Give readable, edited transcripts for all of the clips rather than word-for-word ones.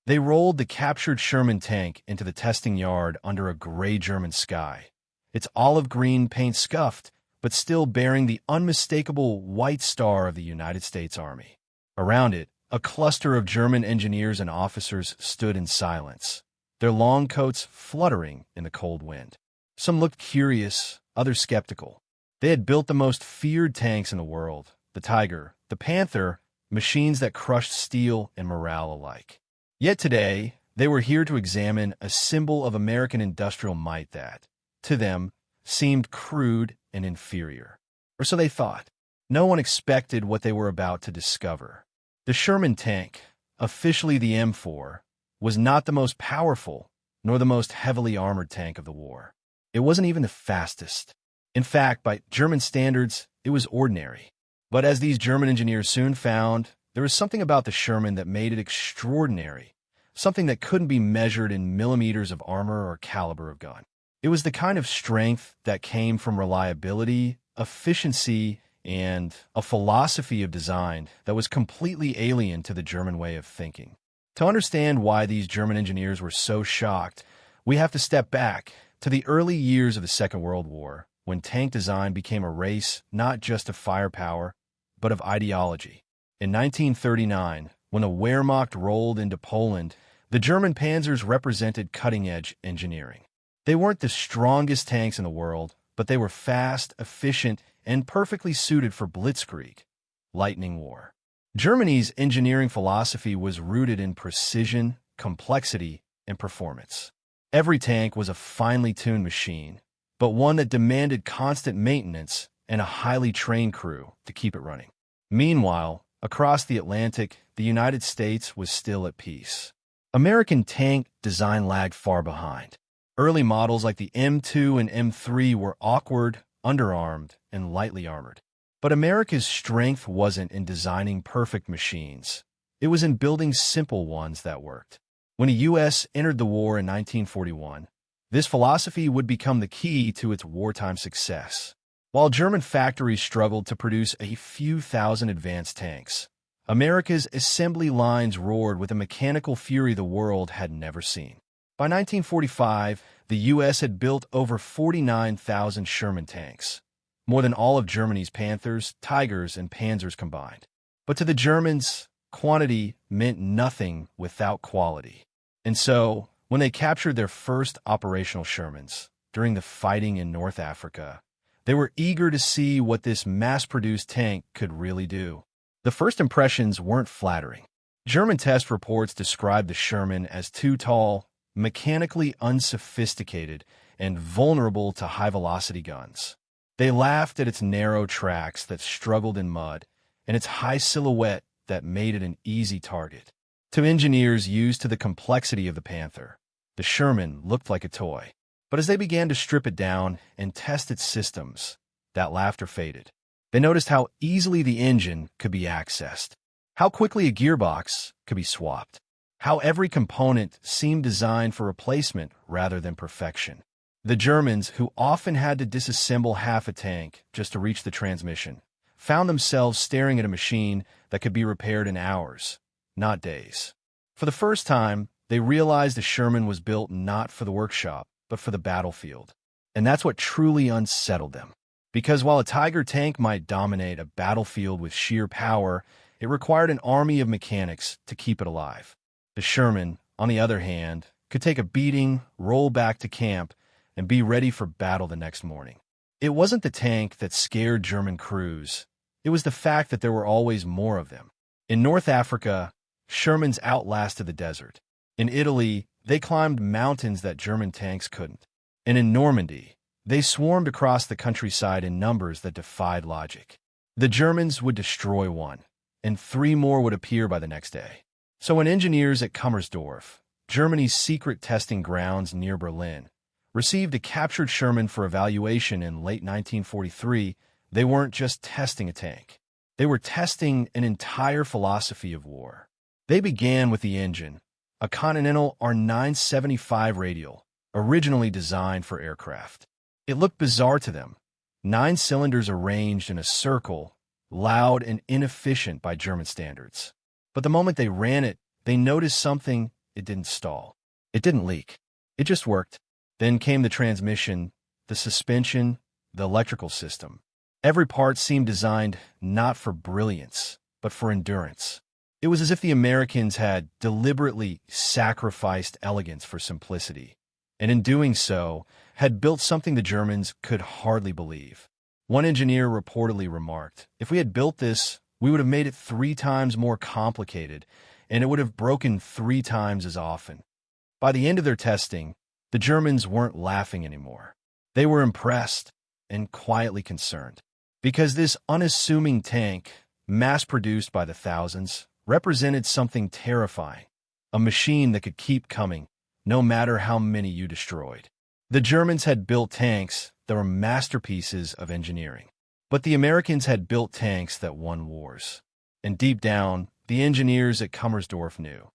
They rolled the captured Sherman tank into the testing yard under a gray German sky. Its olive green paint scuffed, but still bearing the unmistakable white star of the United States Army. Around it, a cluster of German engineers and officers stood in silence, their long coats fluttering in the cold wind. Some looked curious, others skeptical. They had built the most feared tanks in the world, the Tiger, the Panther, machines that crushed steel and morale alike. Yet today, they were here to examine a symbol of American industrial might that, to them, seemed crude and inferior. Or so they thought. No one expected what they were about to discover. The Sherman tank, officially the M4, was not the most powerful, nor the most heavily armored tank of the war. It wasn't even the fastest. In fact, by German standards, it was ordinary. But as these German engineers soon found, there was something about the Sherman that made it extraordinary, something that couldn't be measured in millimeters of armor or caliber of gun. It was the kind of strength that came from reliability, efficiency, and a philosophy of design that was completely alien to the German way of thinking. To understand why these German engineers were so shocked, we have to step back to the early years of the Second World War, when tank design became a race not just of firepower, but of ideology. In 1939, when the Wehrmacht rolled into Poland, the German panzers represented cutting-edge engineering. They weren't the strongest tanks in the world, but they were fast, efficient, and perfectly suited for blitzkrieg, lightning war. Germany's engineering philosophy was rooted in precision, complexity, and performance. Every tank was a finely tuned machine, but one that demanded constant maintenance and a highly trained crew to keep it running. Meanwhile, across the Atlantic, the United States was still at peace. American tank design lagged far behind. Early models like the M2 and M3 were awkward, underarmed, and lightly armored. But America's strength wasn't in designing perfect machines. It was in building simple ones that worked. When the U.S. entered the war in 1941, this philosophy would become the key to its wartime success. While German factories struggled to produce a few thousand advanced tanks, America's assembly lines roared with a mechanical fury the world had never seen. By 1945, the U.S. had built over 49,000 Sherman tanks, more than all of Germany's Panthers, Tigers, and Panzers combined. But to the Germans, quantity meant nothing without quality. And so, when they captured their first operational Shermans during the fighting in North Africa, they were eager to see what this mass-produced tank could really do. The first impressions weren't flattering. German test reports described the Sherman as too tall, mechanically unsophisticated, and vulnerable to high-velocity guns. They laughed at its narrow tracks that struggled in mud and its high silhouette that made it an easy target. To engineers used to the complexity of the Panther, the Sherman looked like a toy. But as they began to strip it down and test its systems, that laughter faded. They noticed how easily the engine could be accessed, how quickly a gearbox could be swapped, how every component seemed designed for replacement rather than perfection. The Germans, who often had to disassemble half a tank just to reach the transmission, found themselves staring at a machine that could be repaired in hours, not days. For the first time, they realized the Sherman was built not for the workshop, but for the battlefield. And that's what truly unsettled them. Because while a Tiger tank might dominate a battlefield with sheer power, it required an army of mechanics to keep it alive. The Sherman, on the other hand, could take a beating, roll back to camp, and be ready for battle the next morning. It wasn't the tank that scared German crews. It was the fact that there were always more of them. In North Africa, Shermans outlasted the desert. In Italy, they climbed mountains that German tanks couldn't. And in Normandy, they swarmed across the countryside in numbers that defied logic. The Germans would destroy one, and 3 more would appear by the next day. So when engineers at Kummersdorf, Germany's secret testing grounds near Berlin, received a captured Sherman for evaluation in late 1943, they weren't just testing a tank. They were testing an entire philosophy of war. They began with the engine, a Continental R975 radial, originally designed for aircraft. It looked bizarre to them. 9 cylinders arranged in a circle, loud and inefficient by German standards. But the moment they ran it, they noticed something it didn't stall. It didn't leak. It just worked. Then came the transmission, the suspension, the electrical system. Every part seemed designed not for brilliance, but for endurance. It was as if the Americans had deliberately sacrificed elegance for simplicity, and in doing so, had built something the Germans could hardly believe. One engineer reportedly remarked, "If we had built this, we would have made it 3 times more complicated, and it would have broken 3 times as often." By the end of their testing, the Germans weren't laughing anymore. They were impressed and quietly concerned, because this unassuming tank, mass-produced by the thousands, represented something terrifying, a machine that could keep coming, no matter how many you destroyed. The Germans had built tanks that were masterpieces of engineering, but the Americans had built tanks that won wars. And deep down, the engineers at Kummersdorf knew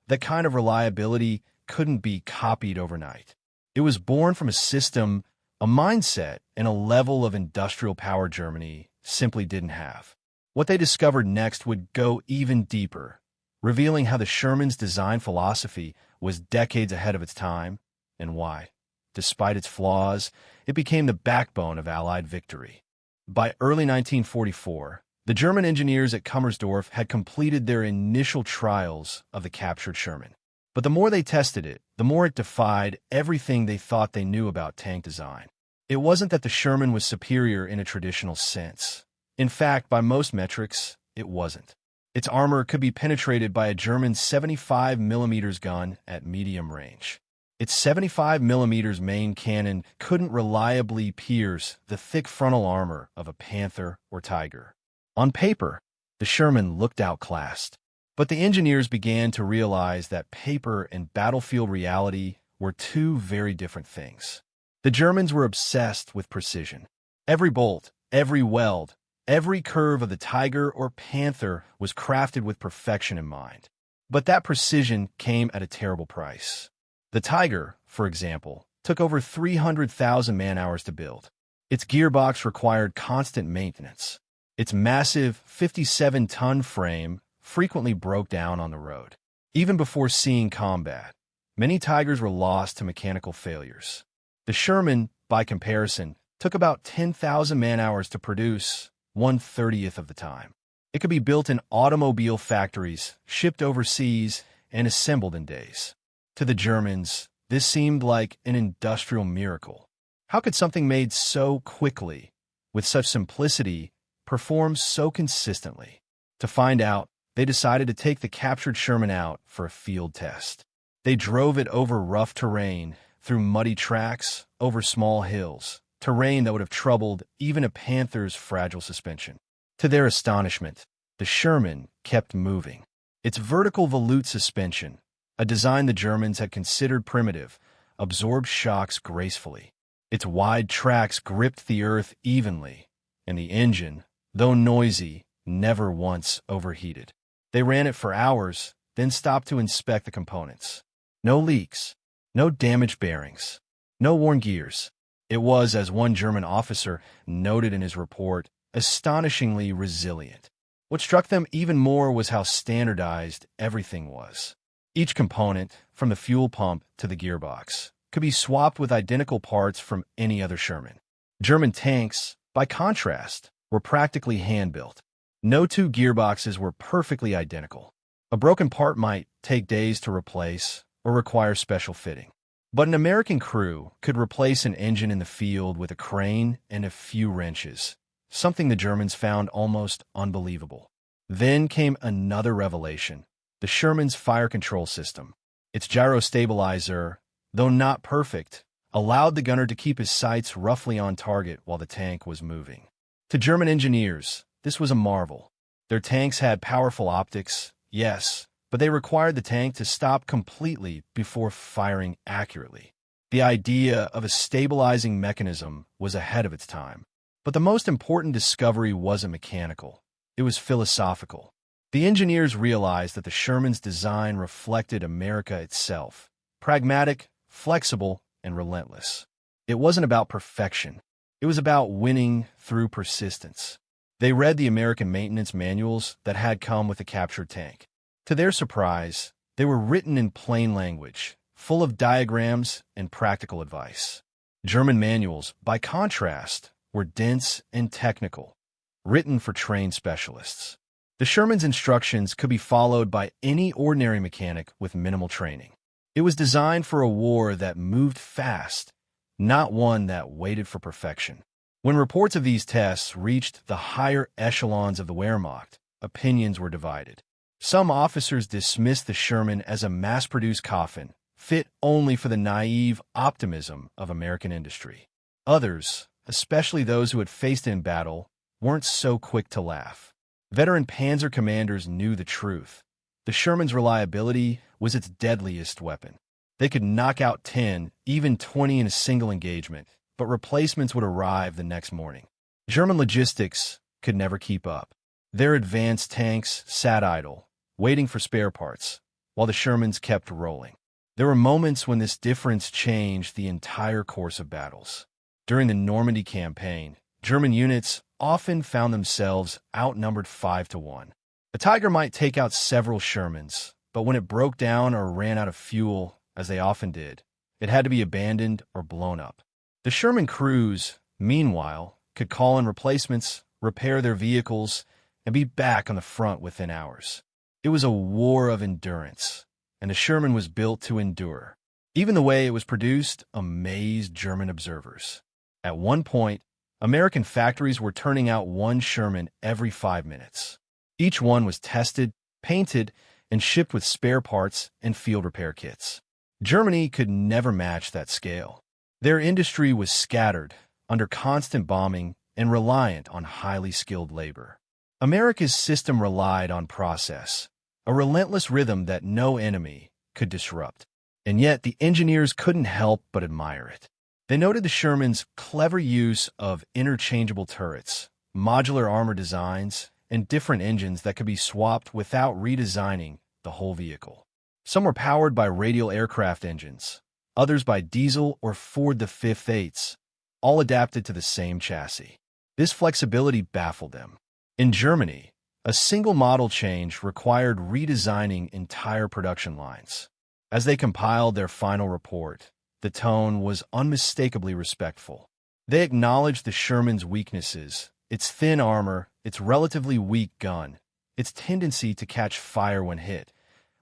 that kind of reliability couldn't be copied overnight. It was born from a system, a mindset, and a level of industrial power Germany simply didn't have. What they discovered next would go even deeper, revealing how the Sherman's design philosophy was decades ahead of its time, and why, despite its flaws, it became the backbone of Allied victory. By early 1944, the German engineers at Kummersdorf had completed their initial trials of the Captured Sherman. But the more they tested it, the more it defied everything they thought they knew about tank design. It wasn't that the Sherman was superior in a traditional sense. In fact, by most metrics, it wasn't. Its armor could be penetrated by a German 75mm gun at medium range. Its 75mm main cannon couldn't reliably pierce the thick frontal armor of a Panther or Tiger. On paper, the Sherman looked outclassed. But the engineers began to realize that paper and battlefield reality were 2 very different things. The Germans were obsessed with precision. Every bolt, every weld, every curve of the Tiger or Panther was crafted with perfection in mind. But that precision came at a terrible price. The Tiger, for example, took over 300,000 man-hours to build. Its gearbox required constant maintenance. Its massive 57-ton frame frequently broke down on the road. Even before seeing combat, many Tigers were lost to mechanical failures. The Sherman, by comparison, took about 10,000 man-hours to produce, 1/30th of the time. It could be built in automobile factories, shipped overseas, and assembled in days. To the Germans, this seemed like an industrial miracle. How could something made so quickly, with such simplicity, perform so consistently? To find out, they decided to take the Captured Sherman out for a field test. They drove it over rough terrain, through muddy tracks, over small hills, terrain that would have troubled even a Panther's fragile suspension. To their astonishment, the Sherman kept moving. Its vertical volute suspension, a design the Germans had considered primitive, absorbed shocks gracefully. Its wide tracks gripped the earth evenly, and the engine, though noisy, never once overheated. They ran it for hours, then stopped to inspect the components. No leaks, no damaged bearings, no worn gears. It was, as one German officer noted in his report, astonishingly resilient. What struck them even more was how standardized everything was. Each component, from the fuel pump to the gearbox, could be swapped with identical parts from any other Sherman. German tanks, by contrast, were practically hand-built. No 2 gearboxes were perfectly identical. A broken part might take days to replace or require special fitting. But an American crew could replace an engine in the field with a crane and a few wrenches, something the Germans found almost unbelievable. Then came another revelation: the Sherman's fire control system. Its gyro stabilizer, though not perfect, allowed the gunner to keep his sights roughly on target while the tank was moving. To German engineers, this was a marvel. Their tanks had powerful optics, yes, but they required the tank to stop completely before firing accurately. The idea of a stabilizing mechanism was ahead of its time. But the most important discovery wasn't mechanical. It was philosophical. The engineers realized that the Sherman's design reflected America itself: pragmatic, flexible, and relentless. It wasn't about perfection. It was about winning through persistence. They read the American maintenance manuals that had come with the captured tank. To their surprise, They were written in plain language, full of diagrams and practical advice. German manuals, by contrast, were dense and technical, written for trained specialists. The Sherman's instructions could be followed by any ordinary mechanic with minimal training. It was designed for a war that moved fast, not one that waited for perfection. When reports of these tests reached the higher echelons of the Wehrmacht, opinions were divided. Some officers dismissed the Sherman as a mass-produced coffin, fit only for the naive optimism of American industry. Others, especially those who had faced it in battle, weren't so quick to laugh. Veteran Panzer commanders knew the truth. The Sherman's reliability was its deadliest weapon. They could knock out 10, even 20 in a single engagement, but replacements would arrive the next morning. German logistics could never keep up. Their advanced tanks sat idle, waiting for spare parts, while the Shermans kept rolling. There were moments when this difference changed the entire course of battles. During the Normandy campaign, German units often found themselves outnumbered 5-1. A Tiger might take out several Shermans, but when it broke down or ran out of fuel, as they often did, it had to be abandoned or blown up. The Sherman crews, meanwhile, could call in replacements, repair their vehicles, and be back on the front within hours. It was a war of endurance, and the Sherman was built to endure. Even the way it was produced amazed German observers. At one point, American factories were turning out one Sherman every 5 minutes. Each one was tested, painted, and shipped with spare parts and field repair kits. Germany could never match that scale. Their industry was scattered, under constant bombing, and reliant on highly skilled labor. America's system relied on process, a relentless rhythm that no enemy could disrupt. And yet the engineers couldn't help but admire it. They noted the Sherman's clever use of interchangeable turrets, modular armor designs, and different engines that could be swapped without redesigning the whole vehicle. Some were powered by radial aircraft engines, others by diesel or Ford the 5/8, all adapted to the same chassis. This flexibility baffled them. In Germany, a single model change required redesigning entire production lines. As they compiled their final report, the tone was unmistakably respectful. They acknowledged the Sherman's weaknesses, its thin armor, its relatively weak gun, its tendency to catch fire when hit,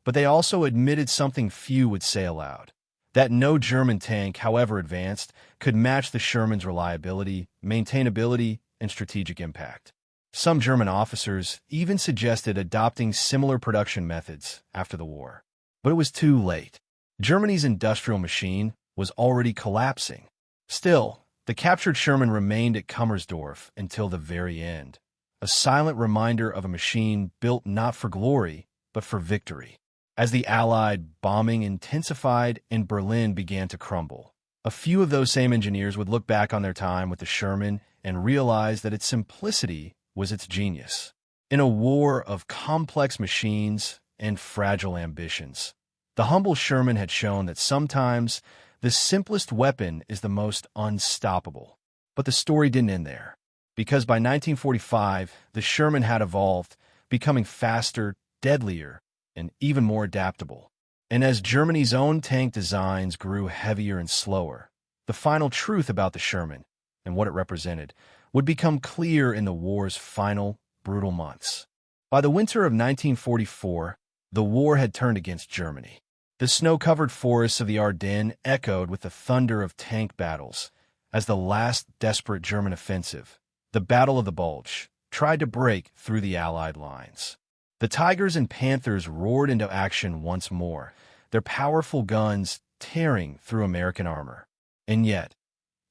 but they also admitted something few would say aloud, that no German tank, however advanced, could match the Sherman's reliability, maintainability, and strategic impact. Some German officers even suggested adopting similar production methods after the war. But it was too late. Germany's industrial machine was already collapsing. Still, the captured Sherman remained at Kummersdorf until the very end, a silent reminder of a machine built not for glory, but for victory. As the Allied bombing intensified and Berlin began to crumble, a few of those same engineers would look back on their time with the Sherman and realize that its simplicity was its genius. In a war of complex machines and fragile ambitions, the humble Sherman had shown that sometimes the simplest weapon is the most unstoppable. But the story didn't end there, because by 1945, the Sherman had evolved, becoming faster, deadlier, and even more adaptable. And as Germany's own tank designs grew heavier and slower, the final truth about the Sherman and what it represented would become clear in the war's final, brutal months. By the winter of 1944, the war had turned against Germany. The snow-covered forests of the Ardennes echoed with the thunder of tank battles as the last desperate German offensive, the Battle of the Bulge, tried to break through the Allied lines. The Tigers and Panthers roared into action once more, their powerful guns tearing through American armor. And yet,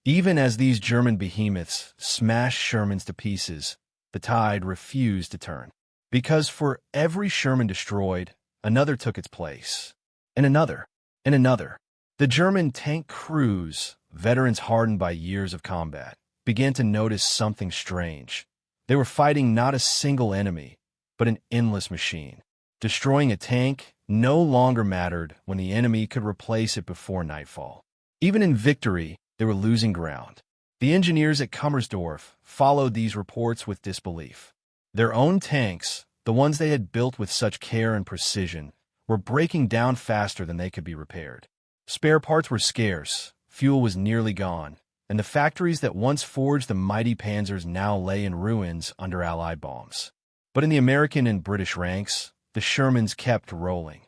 even as these German behemoths smashed Shermans to pieces, the tide refused to turn. Because for every Sherman destroyed, another took its place. And another, and another. The German tank crews, veterans hardened by years of combat, began to notice something strange. They were fighting not a single enemy, but an endless machine. Destroying a tank no longer mattered when the enemy could replace it before nightfall. Even in victory, they were losing ground. The engineers at Kummersdorf followed these reports with disbelief. Their own tanks, the ones they had built with such care and precision, were breaking down faster than they could be repaired. Spare parts were scarce, fuel was nearly gone, and the factories that once forged the mighty Panzers now lay in ruins under Allied bombs. But in the American and British ranks, the Shermans kept rolling,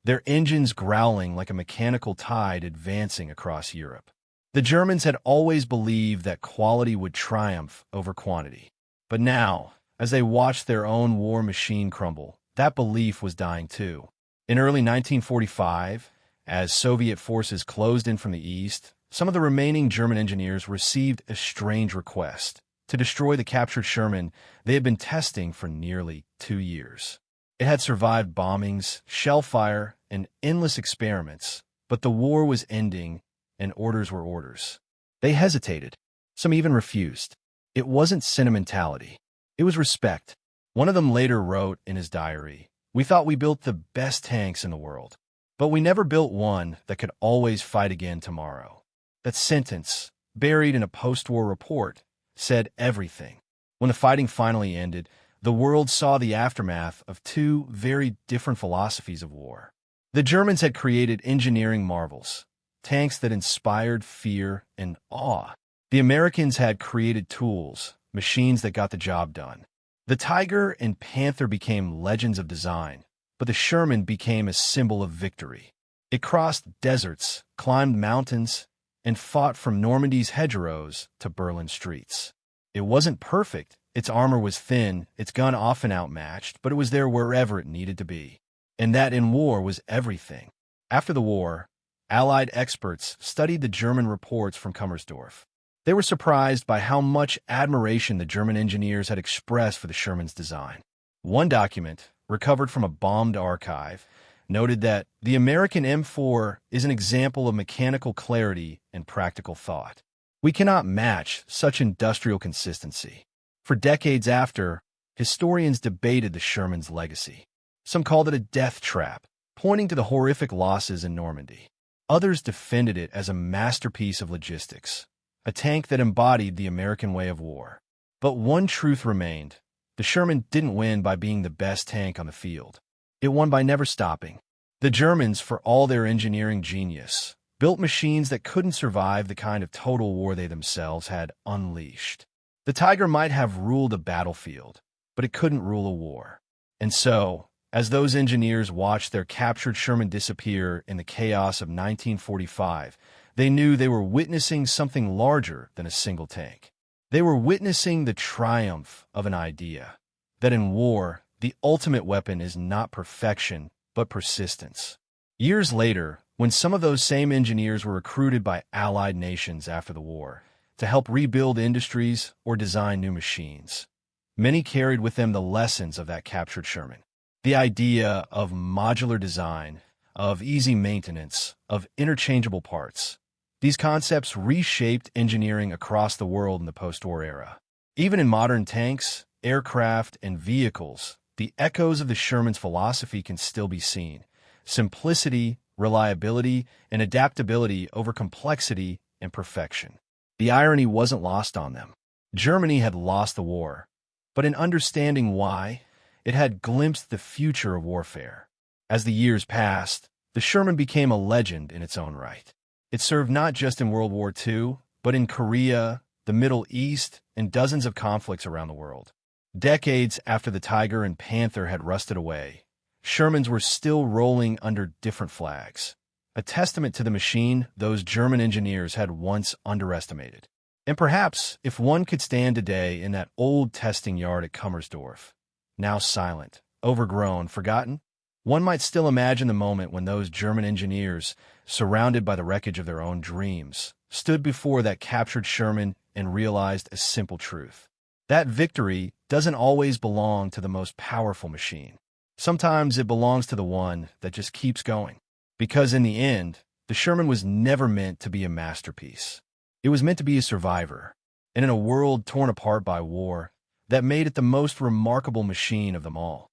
their engines growling like a mechanical tide advancing across Europe. The Germans had always believed that quality would triumph over quantity. But now, as they watched their own war machine crumble, that belief was dying too. In early 1945, as Soviet forces closed in from the east, some of the remaining German engineers received a strange request to destroy the captured Sherman they had been testing for nearly 2 years. It had survived bombings, shell fire, and endless experiments, but the war was ending, and orders were orders. They hesitated. Some even refused. It wasn't sentimentality. It was respect. One of them later wrote in his diary, "We thought we built the best tanks in the world, but we never built one that could always fight again tomorrow." That sentence, buried in a post-war report, said everything. When the fighting finally ended, the world saw the aftermath of two very different philosophies of war. The Germans had created engineering marvels, tanks that inspired fear and awe. The Americans had created tools, machines that got the job done. The Tiger and Panther became legends of design, but the Sherman became a symbol of victory. It crossed deserts, climbed mountains, and fought from Normandy's hedgerows to Berlin streets. It wasn't perfect, its armor was thin, its gun often outmatched, but it was there wherever it needed to be. And that in war was everything. After the war, Allied experts studied the German reports from Kummersdorf. They were surprised by how much admiration the German engineers had expressed for the Sherman's design. One document, recovered from a bombed archive, noted that the American M4 is an example of mechanical clarity and practical thought. We cannot match such industrial consistency. For decades after, historians debated the Sherman's legacy. Some called it a death trap, pointing to the horrific losses in Normandy. Others defended it as a masterpiece of logistics, a tank that embodied the American way of war. But one truth remained. The Sherman didn't win by being the best tank on the field. It won by never stopping. The Germans, for all their engineering genius, built machines that couldn't survive the kind of total war they themselves had unleashed. The Tiger might have ruled a battlefield, but it couldn't rule a war. And so, as those engineers watched their captured Sherman disappear in the chaos of 1945, they knew they were witnessing something larger than a single tank. They were witnessing the triumph of an idea, that in war, the ultimate weapon is not perfection, but persistence. Years later, when some of those same engineers were recruited by Allied nations after the war to help rebuild industries or design new machines, many carried with them the lessons of that captured Sherman. The idea of modular design, of easy maintenance, of interchangeable parts. These concepts reshaped engineering across the world in the post-war era. Even in modern tanks, aircraft, and vehicles, the echoes of the Sherman's philosophy can still be seen. Simplicity, reliability, and adaptability over complexity and perfection. The irony wasn't lost on them. Germany had lost the war, but in understanding why, it had glimpsed the future of warfare. As the years passed, the Sherman became a legend in its own right. It served not just in World War II, but in Korea, the Middle East, and dozens of conflicts around the world. Decades after the Tiger and Panther had rusted away, Shermans were still rolling under different flags, a testament to the machine those German engineers had once underestimated. And perhaps, if one could stand today in that old testing yard at Kummersdorf, now silent, overgrown, forgotten, one might still imagine the moment when those German engineers, surrounded by the wreckage of their own dreams, stood before that captured Sherman and realized a simple truth. That victory doesn't always belong to the most powerful machine. Sometimes it belongs to the one that just keeps going. Because in the end, the Sherman was never meant to be a masterpiece. It was meant to be a survivor. And in a world torn apart by war, that made it the most remarkable machine of them all.